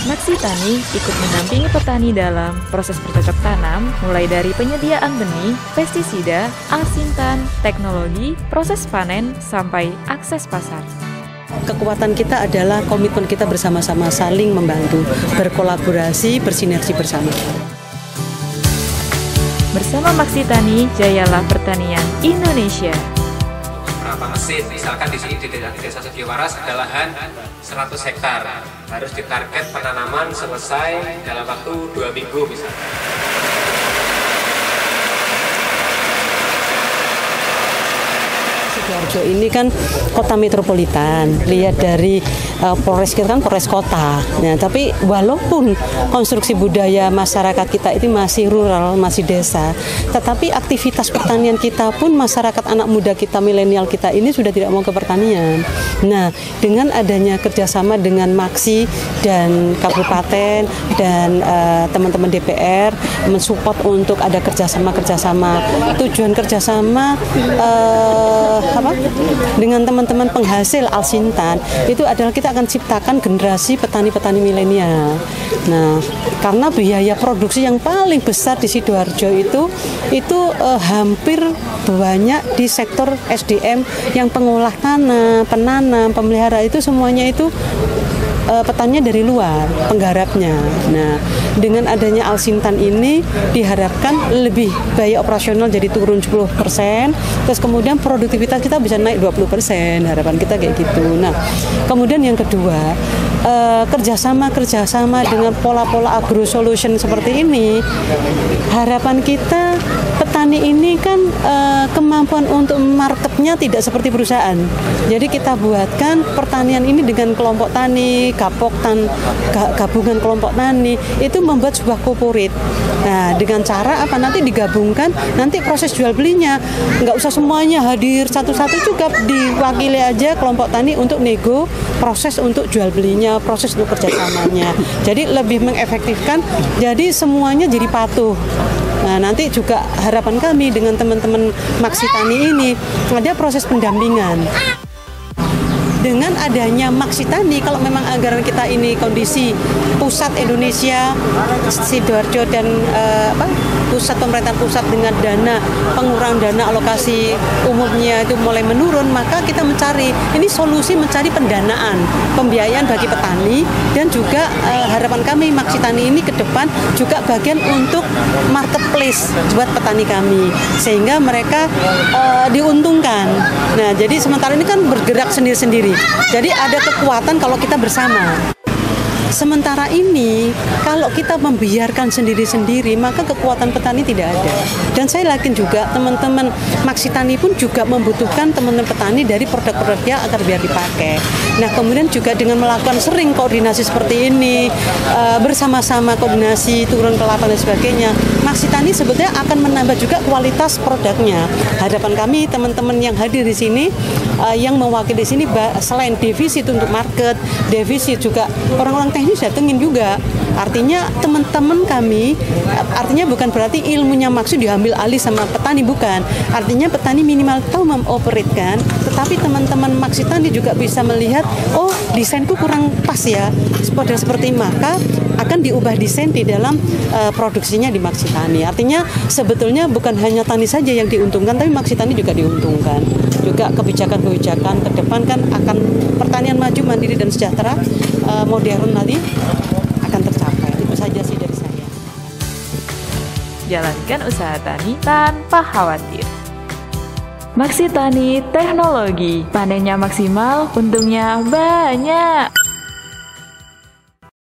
Maksi Tani ikut mendampingi petani dalam proses bercocok tanam, mulai dari penyediaan benih, pestisida, asintan, teknologi, proses panen, sampai akses pasar. Kekuatan kita adalah komitmen kita bersama-sama, saling membantu, berkolaborasi, bersinergi bersama. Bersama Maksi Tani, jayalah pertanian Indonesia. Berapa mesin, misalkan di sini di Desa Sediawaras ada lahan 100 hektar, harus ditarget penanaman selesai dalam waktu 2 minggu misalnya. Sidoarjo ini kan kota metropolitan, lihat dari Polres kita kan Polres kota. Nah, tapi walaupun konstruksi budaya masyarakat kita itu masih rural, masih desa, tetapi aktivitas pertanian kita pun masyarakat anak muda kita, milenial kita ini sudah tidak mau ke pertanian. Nah, dengan adanya kerjasama dengan Maksi dan Kabupaten dan teman-teman DPR mensupport untuk ada kerjasama, tujuan kerjasama dengan teman-teman penghasil alsintan itu adalah kita akan ciptakan generasi petani-petani milenial. Nah, karena biaya produksi yang paling besar di Sidoarjo itu hampir banyak di sektor SDM yang pengolah tanah, penanam, pemelihara itu semuanya itu petaninya dari luar, penggarapnya. Nah, dengan adanya alsintan ini diharapkan lebih biaya operasional jadi turun 10%, terus kemudian produktivitas kita bisa naik 20%, harapan kita kayak gitu. Nah, kemudian yang kedua, kerjasama dengan pola-pola agro solution seperti ini, harapan kita petani ini kan kemampuan untuk marketnya tidak seperti perusahaan. Jadi kita buatkan pertanian ini dengan kelompok tani, gabungan kelompok tani itu membuat sebuah corporate. Nah, dengan cara apa, nanti digabungkan, nanti proses jual belinya nggak usah semuanya hadir satu-satu, juga diwakili aja kelompok tani untuk nego proses untuk jual belinya, proses untuk kerjasamanya. Jadi lebih mengefektifkan, jadi semuanya jadi patuh. Nah, nanti juga harapan kami dengan teman-teman Maksi Tani ini ada proses pendampingan. Dengan adanya Maksi Tani, kalau memang anggaran kita ini kondisi pusat Indonesia, Sidoarjo dan pemerintahan pusat dengan pengurangan dana alokasi umumnya itu mulai menurun, maka kita mencari pendanaan, pembiayaan bagi petani, dan juga harapan kami Maksi Tani ini ke depan juga bagian untuk marketplace buat petani kami, sehingga mereka diuntungkan. Nah, jadi sementara ini kan bergerak sendiri-sendiri. Jadi ada kekuatan kalau kita bersama. Sementara ini, kalau kita membiarkan sendiri-sendiri, maka kekuatan petani tidak ada. Dan saya yakin juga teman-teman Maksi Tani pun juga membutuhkan teman-teman petani dari produk-produknya agar biar dipakai. Nah, kemudian juga dengan melakukan sering koordinasi seperti ini, bersama-sama koordinasi, turun ke lapangan dan sebagainya, Maksi Tani sebetulnya akan menambah juga kualitas produknya. Harapan kami teman-teman yang hadir di sini, yang mewakili di sini, selain defisit untuk market, defisit juga orang-orang teknis datengin juga. Artinya teman-teman kami, artinya bukan berarti ilmunya Maksi diambil alih sama petani, bukan. Artinya petani minimal tahu mengoperasikan, tetapi teman-teman Maksi Tani juga bisa melihat, oh desainku kurang pas ya, seperti maka akan diubah desain di dalam produksinya di Maksi Tani. Artinya sebetulnya bukan hanya tani saja yang diuntungkan, tapi Maksi Tani juga diuntungkan. Juga kebijakan-kebijakan ke depan kan akan pertanian maju, mandiri dan sejahtera, modern nanti akan tercapai. Itu saja sih dari saya. Jalankan usaha tani tanpa khawatir. Maksi Tani Teknologi, panennya maksimal, untungnya banyak.